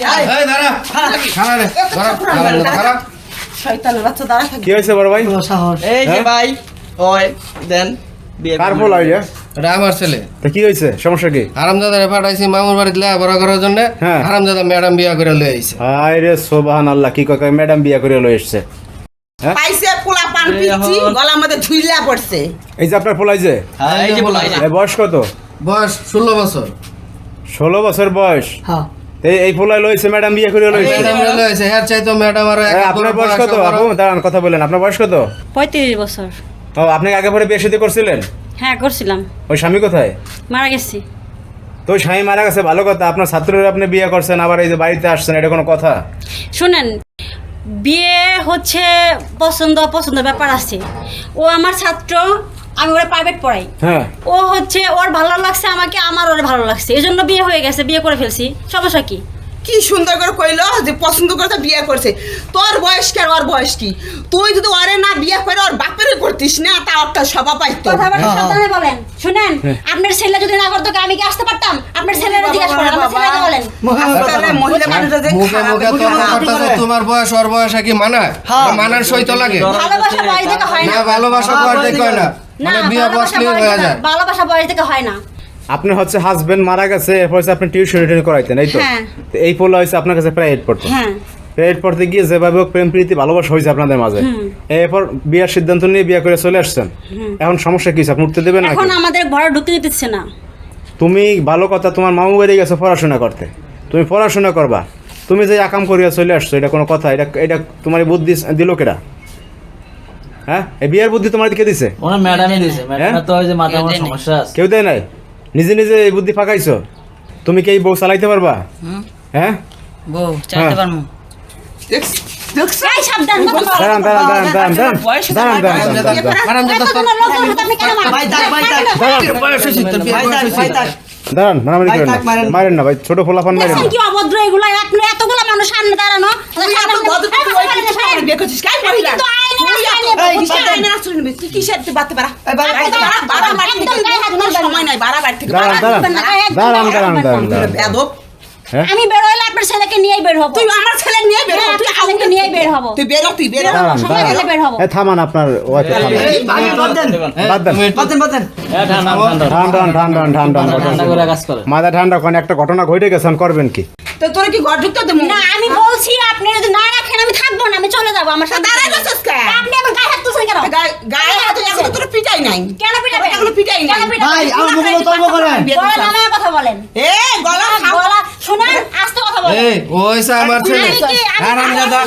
এই দাঁড়া খানা রে দাঁড়া শয়তানের বাচ্চা দাঁড়া থাক। কি হয়েছে বড় ভাই? এই যে ভাই ওই দেন বিয়ে কার বল আইডিয়া? এটা আমার ছেলে। তা কি হয়েছে, সমস্যা কি? হারামজাদারে পাঠাইছি মামুর বাড়িতে লেখাপড়া করার জন্য। হ্যাঁ। হারামজাদা ম্যাডাম বিয়া করে লয়ে আইছে। হায় রে সুবহানাল্লাহ, কি কয় ম্যাডাম বিয়া করে লয়ে এসেছে। পাইছে পোলা পান পিচ্ছি গলা মধ্যে ঝুইলা পড়ছে। এই যে আপনার পোলাই যে, হ্যাঁ এই যে বলাই এই বয়স কত? বয়স 16 বছর। 16 বছর বয়স। হ্যাঁ এই পোলাই লয়েছে ম্যাডাম বিয়া করে লয়েছে। ম্যাডাম লয়ে আইছে, হ্যাঁ চাইতো ম্যাডাম আর আপনার বয়স কত আপু? দাঁড়ান কথা বলেন, আপনার বয়স কত? 35 বছর। ও আপনি আগে পরে বিয়ে শাদী করছিলেন? হ্যাঁ করছিলাম, ওই স্বামী কোথায়? মারা গেছি। তো ওই স্বামী মারা গেছে, ভালো কথা। আপনার ছাত্ররা আপনি বিয়ে করছেন, আবার এই যে বাড়িতে আসছেন, এটা কোনো কথা? শুনেন, বিয়ে হচ্ছে পছন্দের ব্যাপার আছে। ও আমার ছাত্র, আমি ওরা প্রাইভেট পড়াই। হ্যাঁ ও হচ্ছে ওর ভালো লাগছে আমাকে, আমার ওর ভালো লাগছে, এই জন্য বিয়ে হয়ে গেছে, বিয়ে করে ফেলছি। সমস্যা কি? কি সুন্দর করে কইলো যে পছন্দ করে তো বিয়ে করছে। তোর বয়স কি আর ওর বয়স কি? তুই যদি ওরে না বিয়ে করে ওর বাপেরে করতিস না, তা একটা স্বভাব পাইতো। কথাবার্তা সাবধানে বলেন। শুনেন, আপনার ছেলে যদি না করতো আমি কি আসতে পারতাম? আপনার ছেলেরা জিজ্ঞাসা করেন, আপনার ছেলেকে বলেন। আজকালের মহিলা মানুষরা যে মুখে খারাপ মুখে এগুলো তর্ক না করতেছে, করে। তোমার বয়স ওর বয়স কি মানায়? মানার সইতো লাগে ভালোবাসা বয়স থেকে হয় না, না। ভালোবাসা বয়স থেকে হয় না, না, মানে বিয়া ভালোবাসা বসলেই বয়স হয়ে থেকে- যায়। ভালোবাসা বয়স থেকে হয় না। আপনি হচ্ছে হাজবেন্ড মারা গেছে, এরপর হচ্ছে আপনি টিউশন করাইতেন, এই তো? হ্যাঁ। তো এই পোলা হয়েছে আপনার কাছে প্রাইভেট পড়তো। হ্যাঁ প্রাইভেট পড়তে গিয়ে যেভাবে হোক প্রেম প্রীতি ভালোবাসা হয়েছে আপনাদের মাঝে, এরপর বিয়ার সিদ্ধান্ত নিয়ে বিয়ে করে চলে আসছেন। এখন সমস্যা কি হচ্ছে? আপনি উঠতে দেবেন এখন নাকি? আমাদের ঘরে ঢুকতে দিতেছে না। তুমি ভালো কথা, তোমার মামু বাড়ি গেছো পড়াশোনা করতে, তুমি পড়াশোনা করবা, তুমি যে আকাম করিয়া চলে আসছো, এটা কোনো কথা? এটা তোমার বুদ্ধি দিল কেডা? হ্যাঁ, এই বিয়ের বুদ্ধি তোমার দিকে দিছে? ওনার ম্যাডামই দিয়েছে, ম্যাডামের তো ওই যে মাথায় আমার সমস্যা আছে। কেউ দেয় নাই? নিজে নিজে এই বুদ্ধি ফাঁকাইছো? তুমি কি এই বউ চালাইতে পারবা? হ্যাঁ বউ চাইতে পারমু। এই সাবধান, কথা বলো। দাঁড়ান দাঁড়ান দাঁড়ান দাঁড়ান দাঁড়ান বয়স হয়েছে, দাঁড়ান দাঁড়ান হারামজাদা, দাঁড়ান হারামজাদা তোর তোমরা লোক বলছো, আপনি কেন মারেন? ভাই থাক, ভাই থাক। বয়স হয়েছে, তোর বিয়ে বয়স হয়েছে। দাঁড়ান, মারামারি ভাই, করেন থাক, না, মারেন। মারেন না ভাই, ছোট ফোলাফান মারেন দেখছেন না। কি অভদ্র এগুলা? আপনি এতগুলা মানুষ সামনে দাঁড়ানো। তুই এত ভদ্র, তুই ওই কিছু করে বিয়ে করছিস, কাই মহিলা? কিন্তু আইনের তুই এত আইনে এই বুঝতে কিসের আইনের আশ্রয় নিবি? তুই কিসের তুই বাড়তে পারা? এই ভাই, এই বাড়া, বাড়া বাড়ি থেকে একদম গায়ে হাত কোনো তুলবেন না। সময় নাই, বাড়া বাড়ি থেকে দাঁড়ান বাড়া। দাঁড়ান দাঁড়ান দাঁড়ান দাঁড়ান। বেয়াদব। হ্যাঁ আমি বের হইলে আপনার ছেলেকে নিয়েই বের হব। তুই আমার ছেলে নিয়ে বের হ, হ্যাঁ, তুই আপনার ছেলেকে আউট নিয়েই বের হব। তুই বের হ, তুই বের হ। দাঁড়ান সময় পেলে বের হব। দাঁড়ান, এই থামান আপনার ওয়াইফে থামান। ভাই বাদ দেন, বাদ দেন। তুমি- বাদ দেন। হ্যাঁ ঠান্ডা ঠান্ডা ঠান্ডা ঠান্ডা ঠান্ডা ঠান্ডা করে কাজ করে। মাথা ঠান্ডা করেন, একটা ঘটনা ঘটে গেছেন, করবেন কি? তো তোর কি ঘর ঢুকতে দেবো না, আমি বলছি আপনি যদি না রাখেন আমি থাকবো না, আমি চলে যাবো। আমার সাথে দাঁড়াই বসেছ কেন? আপনি আমার গায়ে হাত তুলছেন কেন? গায়ে হাত এখনো তোর পিটাই নাই। কেন পিটাবেন? এখনো পিটাই নাই। কেন পিটাবেন? ভাই, আমার মুখে তর্ক করেন। গলা নামায় কথা বলেন। এ গলা গলা শুনেন, আস্তে কথা বলেন। এই ও হইছে আমার ছেলে। আমি কি- আমি হারামজাদা,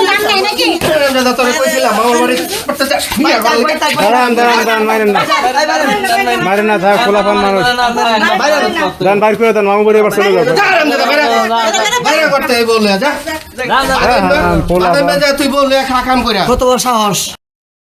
নাম নাই নাকি? হারামজাদা তোরে কইছিলাম মামুর বাড়িতে পড়তে যাস। বিয়া করে লয়ে। দাঁড়ান দাঁড়ান দাঁড়ান, মারেন না মারেন না, থাক ফোলাফান মানুষ। দান বাইর করে দেন, মামু বাড়ি এবার চলে যাবে। হারামজাদা, বাইরে করতে এই বলে যা। হ্যাঁ, হ্যাঁ, পোলাপান। তুই বললে এক কাম কইরা কত বড় সাহস।